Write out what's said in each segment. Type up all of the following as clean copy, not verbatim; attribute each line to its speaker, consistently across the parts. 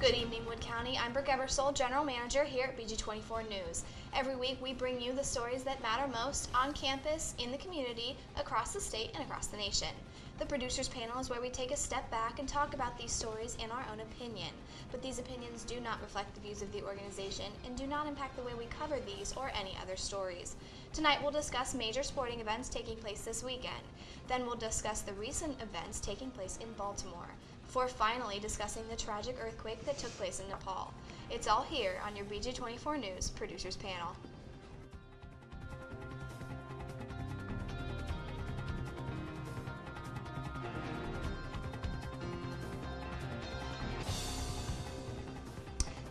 Speaker 1: Good evening, Wood County. I'm Brooke Eversole, General Manager here at BG24 News. Every week we bring you the stories that matter most on campus, in the community, across the state, and across the nation. The Producers Panel is where we take a step back and talk about these stories in our own opinion. But these opinions do not reflect the views of the organization and do not impact the way we cover these or any other stories. Tonight we'll discuss major sporting events taking place this weekend. Then we'll discuss the recent events taking place in Baltimore, before finally discussing the tragic earthquake that took place in Nepal. It's all here on your BG24 News Producers Panel.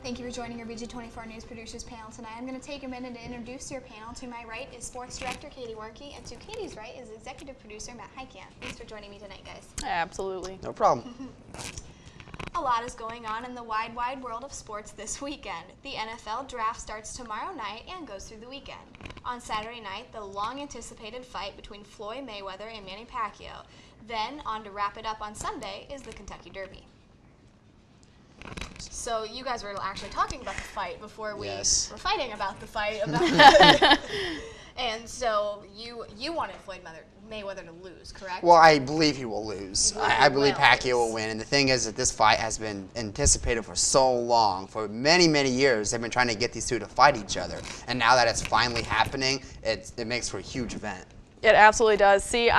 Speaker 1: Thank you for joining your BG24 News Producers Panel tonight. I'm going to take a minute to introduce your panel. To my right is Sports Director Katie Warnke, and to Katie's right is Executive Producer Matt Heikant. Thanks for joining me tonight, guys.
Speaker 2: Absolutely.
Speaker 3: No problem.
Speaker 1: A lot is going on in the wide world of sports this weekend. The NFL draft starts tomorrow night and goes through the weekend. On Saturday night, the long-anticipated fight between Floyd Mayweather and Manny Pacquiao. Then, on to wrap it up on Sunday, is the Kentucky Derby. So you guys were actually talking about the fight before we were fighting about the fight. And so you wanted Floyd Mayweather to lose, correct?
Speaker 3: Well, I believe he will lose. I believe Pacquiao will
Speaker 1: lose.
Speaker 3: win. And the thing is that this fight has been anticipated for so long. For many, many years, they've been trying to get these two to fight each other. And now that it's finally happening, it makes for a huge event.
Speaker 2: It absolutely does. See,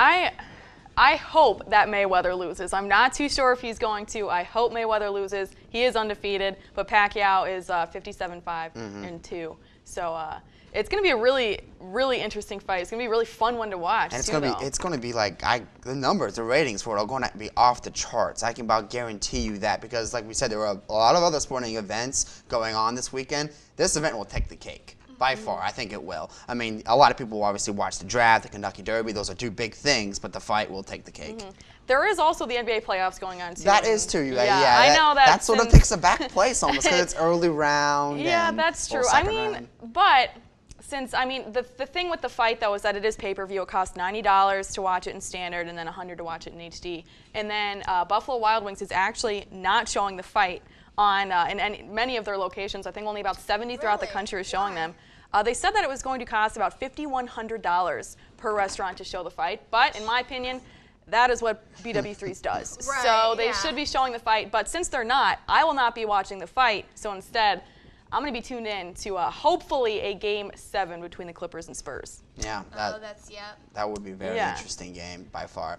Speaker 2: I hope that Mayweather loses. I'm not too sure if he's going to. I hope Mayweather loses. He is undefeated, but Pacquiao is 57-5 and 2. So it's going to be a really, really interesting fight. It's going to be a really fun one to watch.
Speaker 3: And it's going to be like the numbers, the ratings for it are going to be off the charts. I can about guarantee you that, because like we said, there were a lot of other sporting events going on this weekend. This event will take the cake. By far, I think it will. I mean, a lot of people will obviously watch the draft, the Kentucky Derby. Those are two big things, but the fight will take the cake.
Speaker 2: There is also the NBA playoffs going on, too.
Speaker 3: That is, too.
Speaker 2: Yeah, I know that.
Speaker 3: That sort of takes a back place almost, because it's early round.
Speaker 2: Yeah,
Speaker 3: and
Speaker 2: that's true.
Speaker 3: round.
Speaker 2: But since, the thing with the fight, though, is that it is pay-per-view. It costs $90 to watch it in standard and then $100 to watch it in HD. And then Buffalo Wild Wings is actually not showing the fight on in many of their locations. I think only about 70 throughout the country is showing them. They said that it was going to cost about $5,100 per restaurant to show the fight, but in my opinion, that is what BW3s does.
Speaker 1: Right,
Speaker 2: so they should be showing the fight, but since they're not, I will not be watching the fight. So instead, I'm going to be tuned in to hopefully a Game 7 between the Clippers and Spurs.
Speaker 3: Yeah, that would be a very interesting game by far.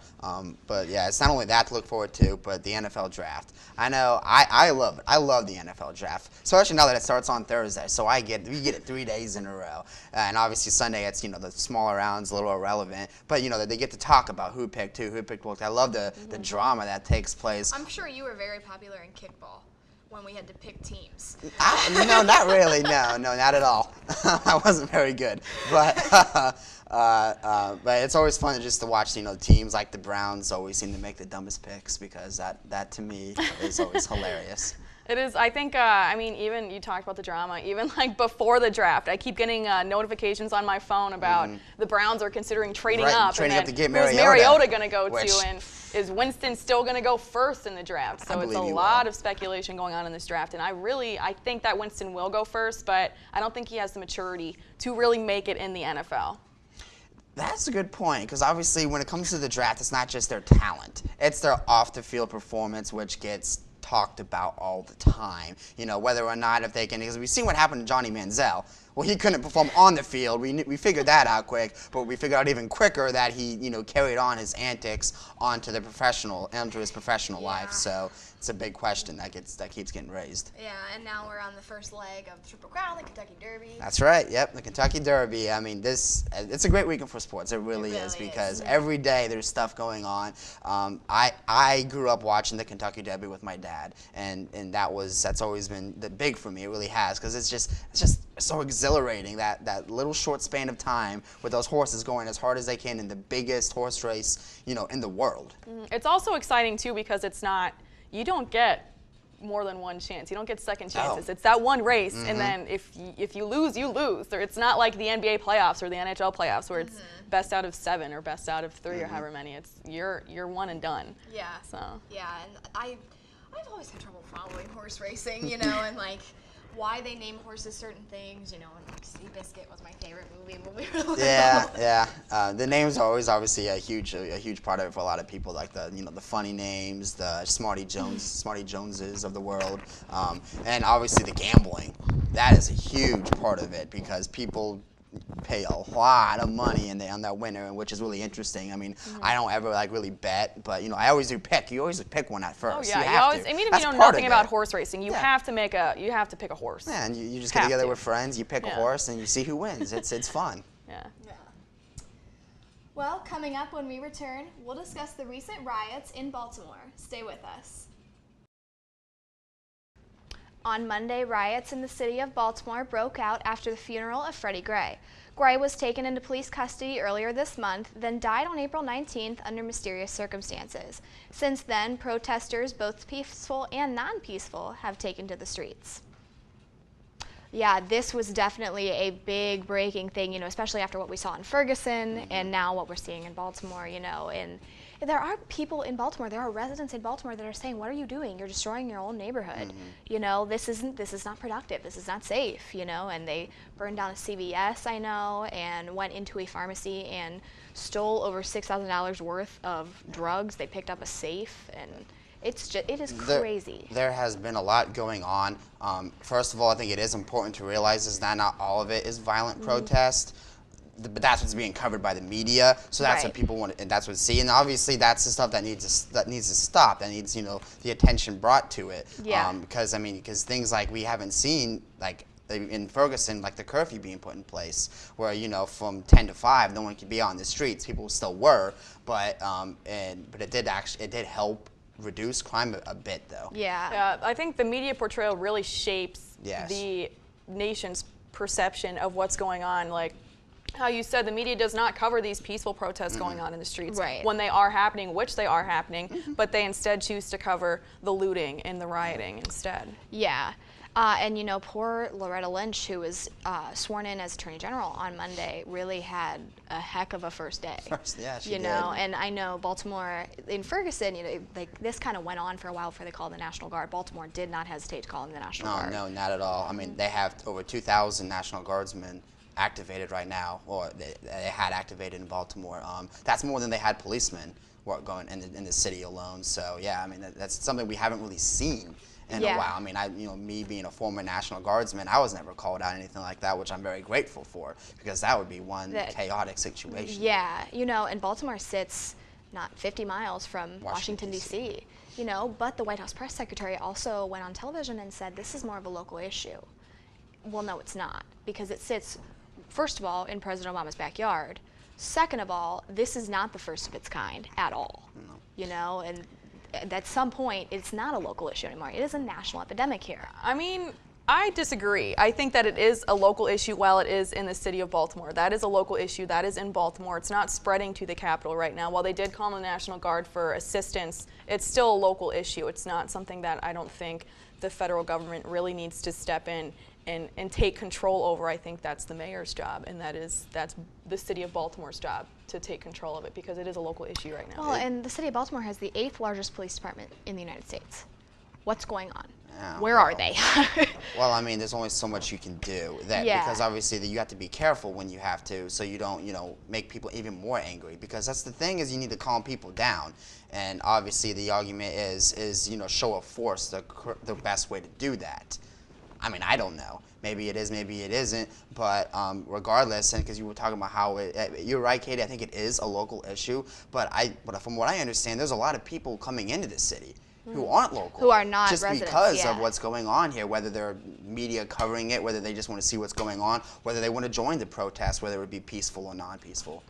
Speaker 3: But yeah, it's not only that to look forward to, but the NFL draft. I know I love it. I love the NFL draft, especially now that it starts on Thursday. So we get it 3 days in a row, and obviously Sunday it's the smaller rounds, a little irrelevant. But they get to talk about who picked who picked what. I love the drama that takes place.
Speaker 1: I'm sure you were very popular in kickball when we had to pick teams.
Speaker 3: No, not really. No, not at all. I wasn't very good, but it's always fun just to watch. Teams like the Browns always seem to make the dumbest picks, because that to me is always hilarious.
Speaker 2: It is. I think, even you talked about the drama, even like before the draft, I keep getting notifications on my phone about the Browns are considering trading up.
Speaker 3: Trading up to get Mariota.
Speaker 2: Who's Mariota going to go to, and is Winston still going to go first in the draft? So it's a lot of speculation going on in this draft, and I think that Winston will go first, but I don't think he has the maturity to really make it in the NFL.
Speaker 3: That's a good point, because obviously when it comes to the draft, it's not just their talent. It's their off-the-field performance, which gets talked about all the time. Whether or not if they can, because we've seen what happened to Johnny Manziel. Well, he couldn't perform on the field. We figured that out quick, but we figured out even quicker that he carried on his antics onto his professional life. So it's a big question that keeps getting raised.
Speaker 1: Yeah, and now we're on the first leg of Triple Crown, the Kentucky Derby.
Speaker 3: That's right. Yep, the Kentucky Derby. I mean, it's a great weekend for sports. It really is, because every day there's stuff going on. I grew up watching the Kentucky Derby with my dad, and that's always been big for me. It really has, because it's just so exhilarating, that little short span of time with those horses going as hard as they can in the biggest horse race in the world.
Speaker 2: It's also exciting too, because you don't get more than one chance. You don't get second chances. It's that one race, and then if you lose, you lose. It's not like the NBA playoffs or the NHL playoffs, where it's best out of 7 or best out of 3 or however many. It's you're one and done.
Speaker 1: Yeah.
Speaker 2: So.
Speaker 1: Yeah, and I've always had trouble following horse racing, you know, and like why they name horses certain things, you know, and like Seabiscuit was my favorite movie when we were little.
Speaker 3: Yeah. The names are always obviously a huge part of it for a lot of people, like the the funny names, the Smarty Joneses of the world, and obviously the gambling. That is a huge part of it because people pay a lot of money on that winner, which is really interesting. I mean, I don't ever like really bet, but I always do pick. You always pick one at first.
Speaker 2: Oh yeah,
Speaker 3: you
Speaker 2: always.
Speaker 3: to.
Speaker 2: I mean, if
Speaker 3: That's
Speaker 2: you know
Speaker 3: part
Speaker 2: nothing
Speaker 3: of
Speaker 2: about
Speaker 3: it.
Speaker 2: horse racing, you
Speaker 3: Yeah.
Speaker 2: have to pick a horse.
Speaker 3: Yeah, and you just get
Speaker 2: Have
Speaker 3: together
Speaker 2: to.
Speaker 3: with friends, you pick a
Speaker 2: Yeah.
Speaker 3: horse, and you see who wins. It's fun.
Speaker 2: Yeah.
Speaker 1: Yeah. Well, coming up when we return, we'll discuss the recent riots in Baltimore. Stay with us. On Monday, riots in the city of Baltimore broke out after the funeral of Freddie Gray. Gray was taken into police custody earlier this month, then died on April 19th under mysterious circumstances. Since then, protesters, both peaceful and non-peaceful, have taken to the streets. Yeah, this was definitely a big breaking thing, especially after what we saw in Ferguson and now what we're seeing in Baltimore, and there are people in Baltimore, there are residents in Baltimore that are saying, what are you doing? You're destroying your own neighborhood. This is not productive. This is not safe, and they burned down a CVS, I know, and went into a pharmacy and stole over $6,000 worth of drugs. They picked up a safe, and it is crazy.
Speaker 3: There has been a lot going on. First of all, I think it is important to realize is that not all of it is violent protest. But that's what's being covered by the media, so that's what people want, and that's what see. And obviously, that's the stuff that needs to stop. That needs the attention brought to it.
Speaker 1: Yeah.
Speaker 3: Because things like we haven't seen like in Ferguson, like the curfew being put in place, where from 10 to 5, no one could be on the streets. People still were, but it did help reduce crime a bit though.
Speaker 1: Yeah.
Speaker 2: I think the media portrayal really shapes
Speaker 3: Yes.
Speaker 2: the nation's perception of what's going on. Like how you said, the media does not cover these peaceful protests going on in the streets when they are happening, which they are happening, but they instead choose to cover the looting and the rioting instead.
Speaker 1: Yeah. And poor Loretta Lynch, who was sworn in as Attorney General on Monday, really had a heck of a first day.
Speaker 3: Yeah, she did.
Speaker 1: And I know Baltimore, in Ferguson, this kind of went on for a while before they called the National Guard. Baltimore did not hesitate to call in the National Guard.
Speaker 3: No, not at all. I mean, they have over 2,000 National Guardsmen activated right now, or they had activated in Baltimore. That's more than they had policemen going in the city alone. So yeah, I mean that's something we haven't really seen in a while. I mean, me being a former National Guardsman, I was never called out anything like that, which I'm very grateful for, because that would be one chaotic situation.
Speaker 1: Yeah, and Baltimore sits not 50 miles from Washington, D.C., but the White House press secretary also went on television and said this is more of a local issue. Well, no, it's not, because it sits, first of all, in President Obama's backyard. Second of all, this is not the first of its kind at all. No. And at some point, it's not a local issue anymore. It is a national epidemic here.
Speaker 2: I mean, I disagree. I think that it is a local issue while it is in the city of Baltimore. That is a local issue. That is in Baltimore. It's not spreading to the capital right now. While they did call in the National Guard for assistance, it's still a local issue. It's not something that I don't think the federal government really needs to step in and take control over. I think that's the mayor's job, and that's the city of Baltimore's job to take control of it, because it is a local issue right now.
Speaker 1: Well, and the city of Baltimore has the 8th largest police department in the United States. What's going on?
Speaker 3: Yeah,
Speaker 1: Where are they?
Speaker 3: Well, I mean, there's only so much you can do. Because obviously you have to be careful when you have to, so you don't, make people even more angry. Because that's the thing, is you need to calm people down. And obviously the argument is show of force, the best way to do that. I mean, I don't know. Maybe it is, maybe it isn't. But regardless, and because you were talking about how you're right, Katie. I think it is a local issue. But from what I understand, there's a lot of people coming into the city who aren't local,
Speaker 1: who are not
Speaker 3: just
Speaker 1: residents,
Speaker 3: because of what's going on here. Whether they're media covering it, whether they just want to see what's going on, whether they want to join the protest, whether it be peaceful or non-peaceful.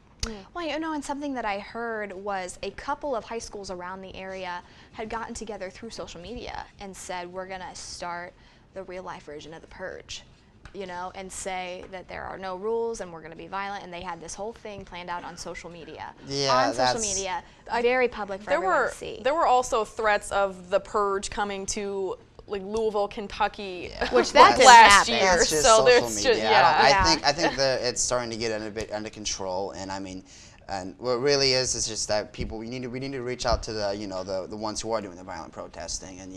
Speaker 1: Well, and something that I heard was a couple of high schools around the area had gotten together through social media and said, we're going to start the real-life version of the Purge, and say that there are no rules and we're going to be violent, and they had this whole thing planned out on social media.
Speaker 3: Yeah,
Speaker 1: social media, very public for everyone to see.
Speaker 2: There were also threats of the Purge coming to Louisville, Kentucky,
Speaker 1: which that
Speaker 2: last
Speaker 1: didn't
Speaker 2: year.
Speaker 3: That's just
Speaker 2: so
Speaker 3: social
Speaker 2: there's
Speaker 3: media.
Speaker 2: just,
Speaker 3: I think it's starting to get a bit under control, and I mean, And what it really is just that people we need to reach out to the ones who are doing the violent protesting, and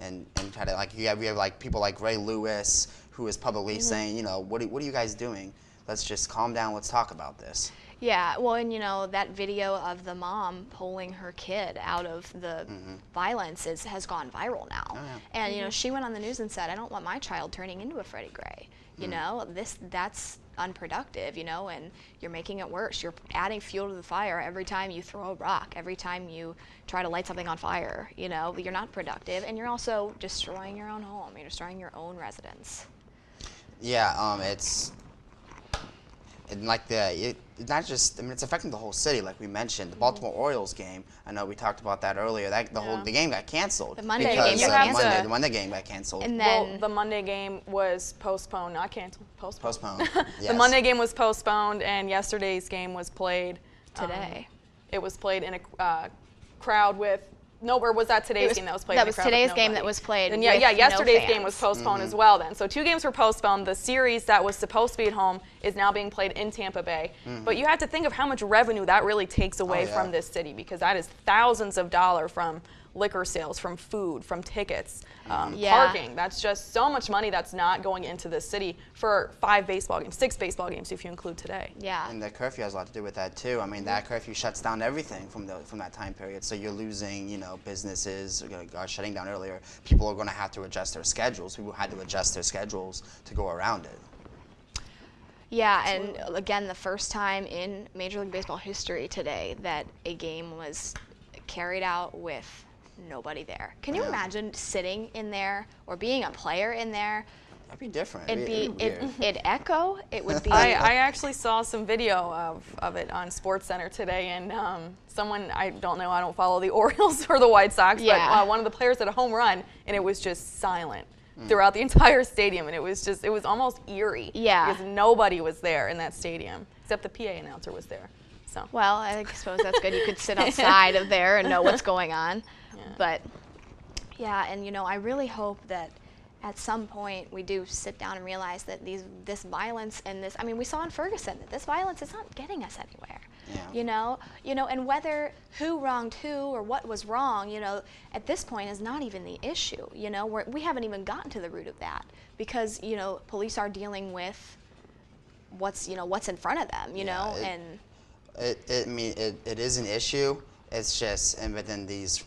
Speaker 3: and try to, like, we have like people like Ray Lewis, who is publicly saying, what are you guys doing? Let's just calm down. Let's talk about this.
Speaker 1: Yeah, well, and that video of the mom pulling her kid out of the violence has gone viral now.
Speaker 3: Oh, yeah.
Speaker 1: And she went on the news and said, "I don't want my child turning into a Freddie Gray." That's unproductive, and you're making it worse. You're adding fuel to the fire every time you throw a rock, every time you try to light something on fire. You're not productive, and you're also destroying your own home. You're destroying your own residence.
Speaker 3: Yeah, it's not just. I mean, it's affecting the whole city, like we mentioned. The Baltimore Orioles game. I know we talked about that earlier. The game got canceled.
Speaker 1: The Monday
Speaker 3: because,
Speaker 1: game got
Speaker 3: canceled. The Monday game got canceled.
Speaker 1: And then
Speaker 2: the Monday game was postponed, not canceled.
Speaker 3: Postponed. Yes.
Speaker 2: The Monday game was postponed, and yesterday's game was played
Speaker 1: today.
Speaker 2: It was played in a crowd with. No, or was that today's game that was played?
Speaker 1: That was today's game that was played.
Speaker 2: And yesterday's game was postponed as well then. So 2 games were postponed. The series that was supposed to be at home is now being played in Tampa Bay. But you have to think of how much revenue that really takes away from this city, because that is thousands of dollars from liquor sales, from food, from tickets, parking. That's just so much money that's not going into this city for 6 baseball games if you include today.
Speaker 1: Yeah.
Speaker 3: And the curfew has a lot to do with that too. I mean, that curfew shuts down everything from that time period. So you're losing, businesses are shutting down earlier. People are going to have to adjust their schedules. People had to adjust their schedules to go around it.
Speaker 1: Yeah, and again, the first time in Major League Baseball history today that a game was carried out with nobody there. Can you imagine sitting in there or being a player in there?
Speaker 3: That'd be different.
Speaker 1: It'd echo. It would be.
Speaker 2: I actually saw some video of it on SportsCenter today, and someone, I don't follow the Orioles or the White Sox, but one of the players had a home run, and it was just silent throughout the entire stadium, and it was almost eerie.
Speaker 1: Yeah.
Speaker 2: Because nobody was there in that stadium, except the PA announcer was there. So.
Speaker 1: Well, I suppose that's good. You could sit outside of there and know what's going on.
Speaker 2: Yeah.
Speaker 1: But yeah, and I really hope that at some point we do sit down and realize that this violence and this, I mean, we saw in Ferguson that this violence is not getting us anywhere.
Speaker 3: Yeah.
Speaker 1: And whether who wronged who or what was wrong, at this point is not even the issue. We haven't even gotten to the root of that, because police are dealing with what's in front of them. And
Speaker 3: it is an issue. It's just, but then these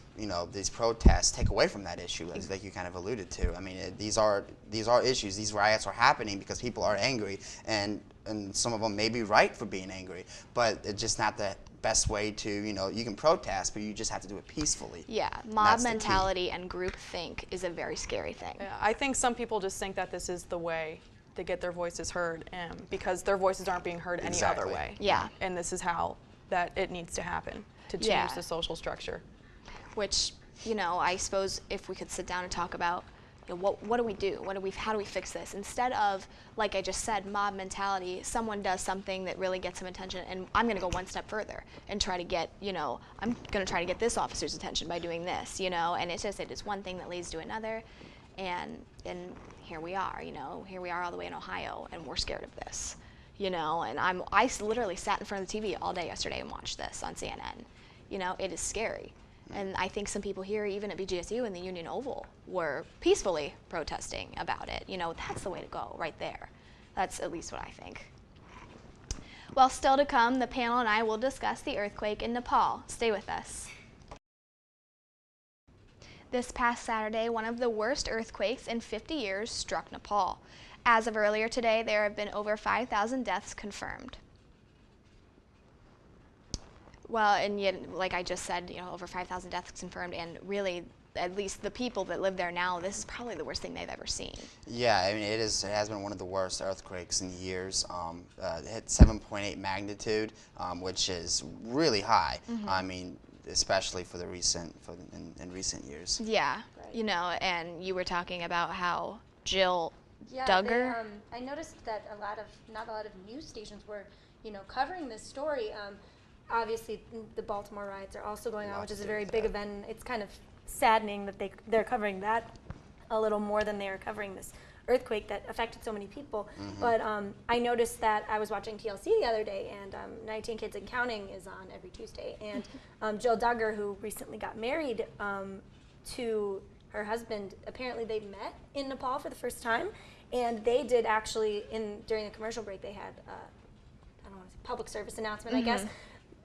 Speaker 3: protests take away from that issue, as like you kind of alluded to. I mean, these are issues. These riots are happening because people are angry, and some of them may be right for being angry, but it's just not the best way to, you can protest, but you just have to do it peacefully.
Speaker 1: Yeah, mob mentality and groupthink is a very scary thing.
Speaker 2: Yeah, I think some people just think that this is the way to get their voices heard, because their voices aren't being heard any other way.
Speaker 1: Yeah.
Speaker 2: And this is how that it needs to happen to change the social structure.
Speaker 1: Which, I suppose if we could sit down and talk about, what do we do? How do we fix this? Instead of, like I just said, mob mentality, someone does something that really gets some attention, and I'm going to go one step further and try to get, I'm going to try to get this officer's attention by doing this, and it is one thing that leads to another, and here we are, here we are all the way in Ohio, and we're scared of this, and I literally sat in front of the TV all day yesterday and watched this on CNN. It is scary. And I think some people here, even at BGSU in the Union Oval, were peacefully protesting about it. That's the way to go right there. That's at least what I think. Well, still to come, the panel and I will discuss the earthquake in Nepal. Stay with us. This past Saturday, one of the worst earthquakes in 50 years struck Nepal. As of earlier today, there have been over 5,000 deaths confirmed. Well, and yet, like I just said, over 5,000 deaths confirmed, and really, at least the people that live there now, this is probably the worst thing they've ever seen.
Speaker 3: Yeah, I mean, it has been one of the worst earthquakes in years. It hit 7.8 magnitude, which is really high. I mean, especially for in recent years.
Speaker 1: Yeah, and you were talking about how Jill Duggar.
Speaker 4: I noticed that not a lot of news stations were, covering this story. Obviously, the Baltimore Riots are also going on, which is a very big event. It's kind of saddening that they're covering that a little more than they are covering this earthquake that affected so many people. But I noticed that I was watching TLC the other day, and 19 Kids and Counting is on every Tuesday. And Jill Duggar, who recently got married to her husband, apparently they met in Nepal for the first time. And they did actually, during the commercial break, they had I don't know, a public service announcement, I guess,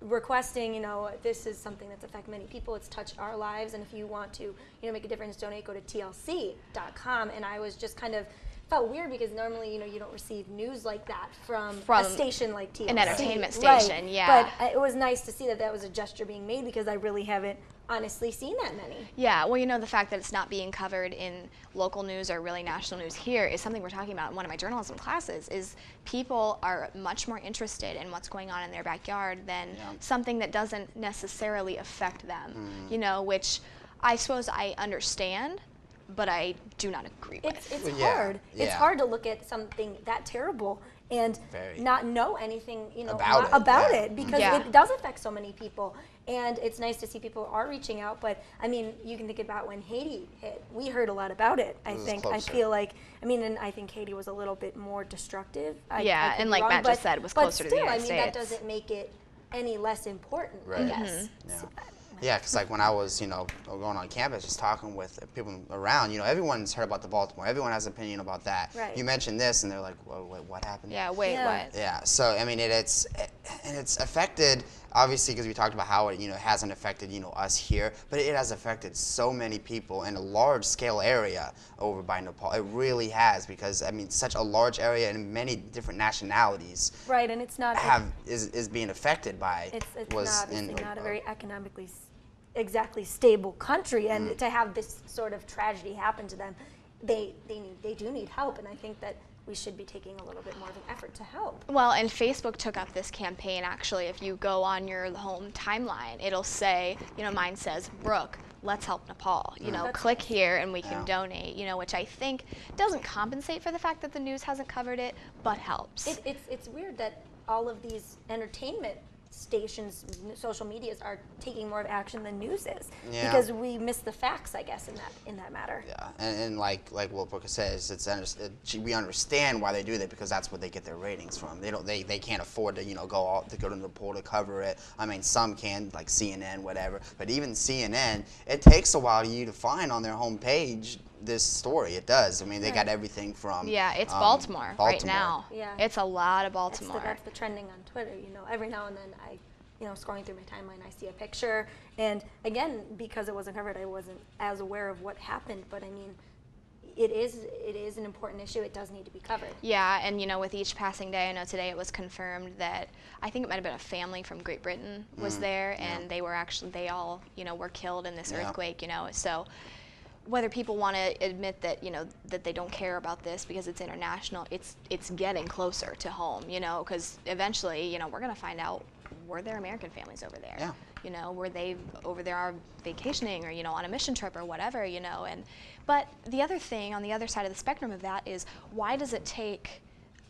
Speaker 4: requesting, you know, this is something that's affected many people. It's touched our lives, and if you want to, you know, make a difference, donate, go to tlc.com. And I was just kind of felt weird because normally, you know, you don't receive news like that from a station like TLC.
Speaker 1: An entertainment station, yeah.
Speaker 4: But it was nice to see that that was a gesture being made because I really haven't honestly seen that many.
Speaker 1: Yeah, well, you know, the fact that it's not being covered in local news or really national news here is something we're talking about in one of my journalism classes, is people are much more interested in what's going on in their backyard than something that doesn't necessarily affect them, you know, which I suppose I understand, but I do not agree with.
Speaker 4: It's hard. It's hard to look at something that terrible and not know anything, you know, about it because it does affect so many people. And it's nice to see people are reaching out, but I mean, you can think about when Haiti hit. We heard a lot about it, I think. I feel like, I mean, and I think Haiti was a little bit more destructive.
Speaker 1: Yeah, and like Matt just said, it was closer to the United States.
Speaker 4: But still, I mean, that doesn't make it any less important, I guess.
Speaker 3: Yeah, because like when I was, you know, going on campus, just talking with people around, you know, everyone's heard about the Baltimore. Everyone has an opinion about that.
Speaker 4: Right.
Speaker 3: You mentioned this, and they're like, "Whoa, wait, what happened?"
Speaker 1: Yeah, wait, what?
Speaker 3: Yeah. So I mean, it's affected obviously because we talked about how it, you know, hasn't affected, you know, us here, but it has affected so many people in a large scale area over by Nepal. It really has, because I mean, such a large area and many different nationalities.
Speaker 4: Right, and it's not
Speaker 3: is being affected by.
Speaker 4: It's not a very economically exactly stable country, and to have this sort of tragedy happen to them, they do need help, and I think that we should be taking a little bit more of an effort to help.
Speaker 1: Well, and Facebook took up this campaign, actually. If you go on your home timeline, it'll say, you know, mine says, Brooke, let's help Nepal. You know, click here and we can donate, you know, which I think doesn't compensate for the fact that the news hasn't covered it, but helps.
Speaker 4: It's weird that all of these entertainment stations, social medias are taking more of action than news is, because we miss the facts, I guess, in that matter.
Speaker 3: Yeah, and like what Brooke says, we understand why they do that, because that's what they get their ratings from. They can't afford to, you know, go to Nepal to cover it. I mean, some can, like CNN, whatever, but even CNN, it takes a while to find on their homepage this story. It does. I mean, they got everything from
Speaker 1: it's Baltimore right now.
Speaker 4: Yeah,
Speaker 1: it's a lot of Baltimore.
Speaker 4: That's the trending on Twitter. You know, every now and then I, you know, scrolling through my timeline, I see a picture, and again, because it wasn't covered, I wasn't as aware of what happened. But I mean, it is an important issue. It does need to be covered.
Speaker 1: Yeah, and you know, with each passing day, I know today it was confirmed that I think it might have been a family from Great Britain was there, and they all, you know, were killed in this earthquake. You know, so whether people want to admit that, you know, that they don't care about this because it's international, it's getting closer to home, you know, because eventually, you know, we're going to find out, were there American families over there?
Speaker 3: Yeah.
Speaker 1: You know, were they over there are vacationing or, you know, on a mission trip or whatever, you know. But the other thing on the other side of the spectrum of that is, why does it take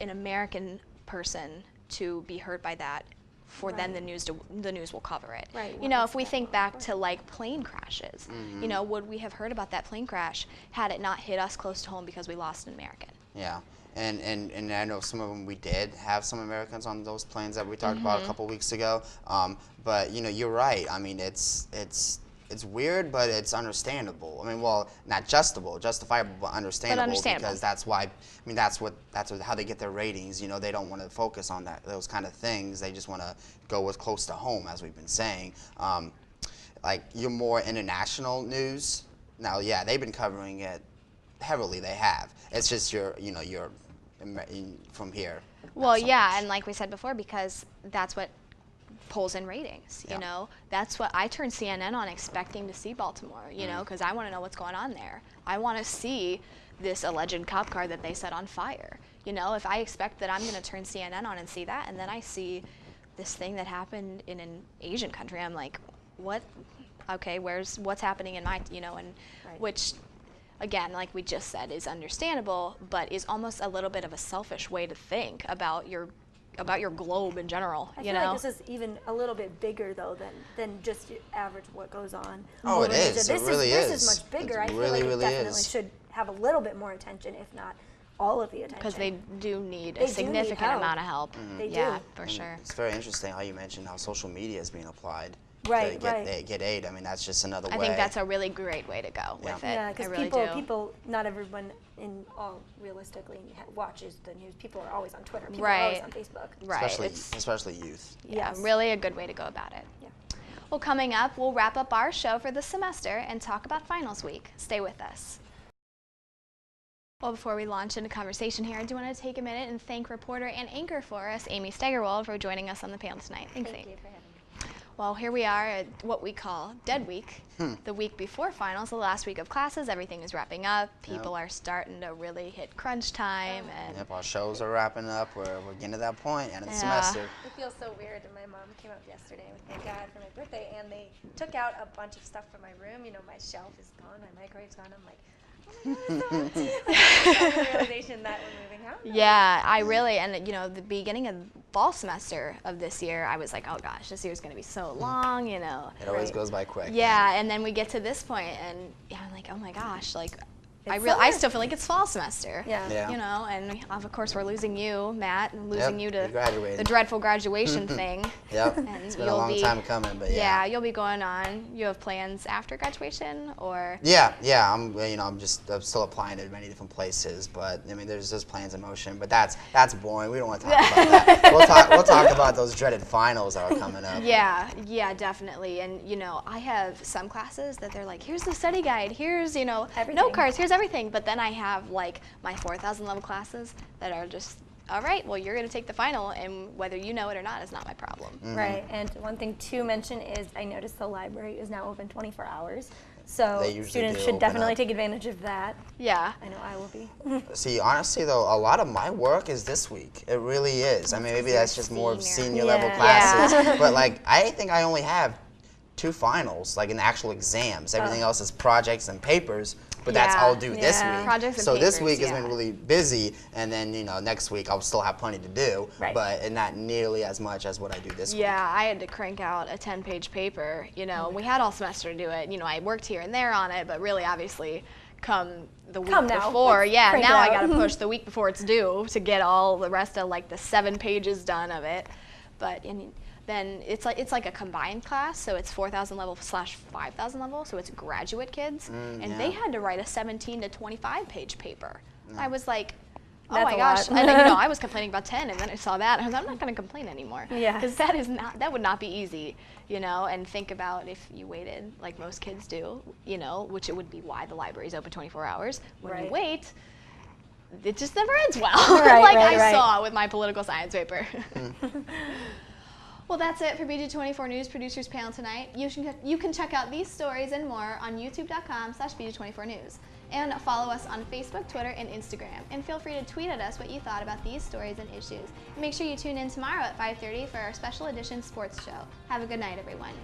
Speaker 1: an American person to be hurt by that for then the news will cover it.
Speaker 4: Right.
Speaker 1: You know, if we think back to like plane crashes, you know, would we have heard about that plane crash had it not hit us close to home because we lost an American?
Speaker 3: Yeah. And I know some of them, we did have some Americans on those planes that we talked about a couple weeks ago. But you know, you're right. I mean, it's weird, but it's understandable. I mean, well, not justifiable, but understandable. Because that's why. I mean, that's how they get their ratings. You know, they don't want to focus on those kind of things. They just want to go with close to home, as we've been saying. Like, you're more international news. Now, yeah, they've been covering it heavily. They have. It's just you're from here.
Speaker 1: Well, yeah, and like we said before, because that's what pulls in ratings, you know. That's what I turn CNN on, expecting to see Baltimore, you know, because I want to know what's going on there. I want to see this alleged cop car that they set on fire. You know, if I expect that I'm going to turn CNN on and see that, and then I see this thing that happened in an Asian country, I'm like, what? Okay, what's happening in my, you know, and which, again, like we just said, is understandable, but is almost a little bit of a selfish way to think about your globe in general.
Speaker 4: I feel like this is even a little bit bigger though than just your average what goes on.
Speaker 3: Oh, it is. It really is.
Speaker 4: This is much bigger. I feel like it definitely should have a little bit more attention, if not all of the attention.
Speaker 2: Because they do need
Speaker 4: They
Speaker 2: a
Speaker 4: do
Speaker 2: significant
Speaker 4: need help.
Speaker 2: amount of help.
Speaker 4: They
Speaker 2: Yeah,
Speaker 4: do.
Speaker 2: for
Speaker 3: And
Speaker 2: sure.
Speaker 3: It's very interesting how you mentioned how social media is being applied
Speaker 4: Right,
Speaker 3: to get,
Speaker 4: right.
Speaker 3: get aid. I mean, that's just another way.
Speaker 2: I think that's a really great way to go with it.
Speaker 4: Yeah,
Speaker 2: I
Speaker 4: because
Speaker 2: really
Speaker 4: people, not everyone realistically watches the news. People are always on Twitter. People are
Speaker 2: Right.
Speaker 4: always on Facebook.
Speaker 2: Right.
Speaker 3: Especially youth.
Speaker 2: Yeah,
Speaker 4: Yes.
Speaker 2: really a good way to go about it.
Speaker 4: Yeah.
Speaker 1: Well, coming up, we'll wrap up our show for the semester and talk about finals week. Stay with us. Well, before we launch into conversation here, I do want to take a minute and thank reporter and anchor for us, Amy Stegerwald, for joining us on the panel tonight. Thanks,
Speaker 4: Thank
Speaker 1: Amy.
Speaker 4: you for having me.
Speaker 1: Well, here we are at what we call Dead Week, the week before finals, the last week of classes. Everything is wrapping up. People are starting to really hit crunch time. And
Speaker 3: Yep, our shows are wrapping up. We're getting to that point, end of the
Speaker 1: Yeah.
Speaker 3: semester.
Speaker 5: It feels so weird, and my mom came up yesterday with my dad for my birthday, and they took out a bunch of stuff from my room. You know, my shelf is gone, my microwave's gone. I'm like, oh my God, it's so empty. The realization that we're moving out.
Speaker 1: yeah, I really, and you know, the beginning of fall semester of this year, I was like, oh gosh, this year's going to be so long, you know.
Speaker 3: It always goes by quick.
Speaker 1: Yeah, and then we get to this point, and yeah, I'm like, oh my gosh, like, I
Speaker 4: summer.
Speaker 1: still feel like it's fall semester.
Speaker 4: Yeah.
Speaker 3: Yeah.
Speaker 1: You know, and of course we're losing you, Matt, and losing you
Speaker 3: you
Speaker 1: to
Speaker 3: graduated.
Speaker 1: the dreadful graduation thing.
Speaker 3: Yep.
Speaker 1: And
Speaker 3: It's been a
Speaker 1: you'll
Speaker 3: long
Speaker 1: be-
Speaker 3: time coming, but
Speaker 1: Yeah, you'll be going on. You have plans after graduation, or?
Speaker 3: Yeah. I'm still applying to many different places, but I mean, there's plans in motion. But that's boring. We don't want to talk about that. We'll talk about those dreaded finals that are coming up.
Speaker 1: Yeah, definitely. And you know, I have some classes that they're like, here's the study guide, here's note
Speaker 4: Everything.
Speaker 1: cards, here's everything. But then I have like my 4,000 level classes that are just, all right, well, you're going to take the final, and whether you know it or not is not my problem.
Speaker 4: Right, and one thing to mention is I noticed the library is now open 24 hours. So
Speaker 3: They usually
Speaker 4: students
Speaker 3: do
Speaker 4: should
Speaker 3: open
Speaker 4: definitely
Speaker 3: up.
Speaker 4: take advantage of that.
Speaker 1: Yeah.
Speaker 4: I know I will be.
Speaker 3: See, honestly though, a lot of my work is this week. It really is. I mean, maybe that's just more of senior level
Speaker 4: Yeah.
Speaker 3: classes. But like, I think I only have 2 finals, like in actual exams. Everything else is projects and papers. But that's
Speaker 1: Yeah.
Speaker 3: all due this
Speaker 4: Yeah.
Speaker 3: week.
Speaker 1: Projects and
Speaker 3: so this
Speaker 1: papers,
Speaker 3: week has
Speaker 1: yeah.
Speaker 3: been really busy, and then next week I'll still have plenty to do,
Speaker 4: Right.
Speaker 3: but not nearly as much as what I do this week.
Speaker 1: Yeah, I had to crank out a 10-page paper. You know, we had all semester to do it. You know, I worked here and there on it, but really, obviously, come the week
Speaker 4: Come now.
Speaker 1: before, yeah,
Speaker 4: Crank it
Speaker 1: now I
Speaker 4: out.
Speaker 1: got to push the week before it's due to get all the rest of like the 7 pages done of it. But then it's like a combined class, so it's 4,000 level / 5,000 level, so it's graduate kids, and they had to write a 17 to 25 page paper. I was like, oh
Speaker 4: That's
Speaker 1: my
Speaker 4: a
Speaker 1: gosh,
Speaker 4: lot.
Speaker 1: and you know, I was complaining about 10, and then I saw that, and I was like, I'm not going to complain anymore.
Speaker 4: Yeah.
Speaker 1: Because that would not be easy, you know, and think about if you waited like most kids do, you know, which it would be why the library is open 24 hours. When you
Speaker 4: Right.
Speaker 1: wait, it just never ends well.
Speaker 4: Right,
Speaker 1: like
Speaker 4: right,
Speaker 1: I
Speaker 4: right.
Speaker 1: saw with my political science paper. Well, that's it for BG24 News Producers Panel tonight. You can check out these stories and more on youtube.com/BG24News. And follow us on Facebook, Twitter, and Instagram. And feel free to tweet at us what you thought about these stories and issues. Make sure you tune in tomorrow at 5:30 for our special edition sports show. Have a good night, everyone.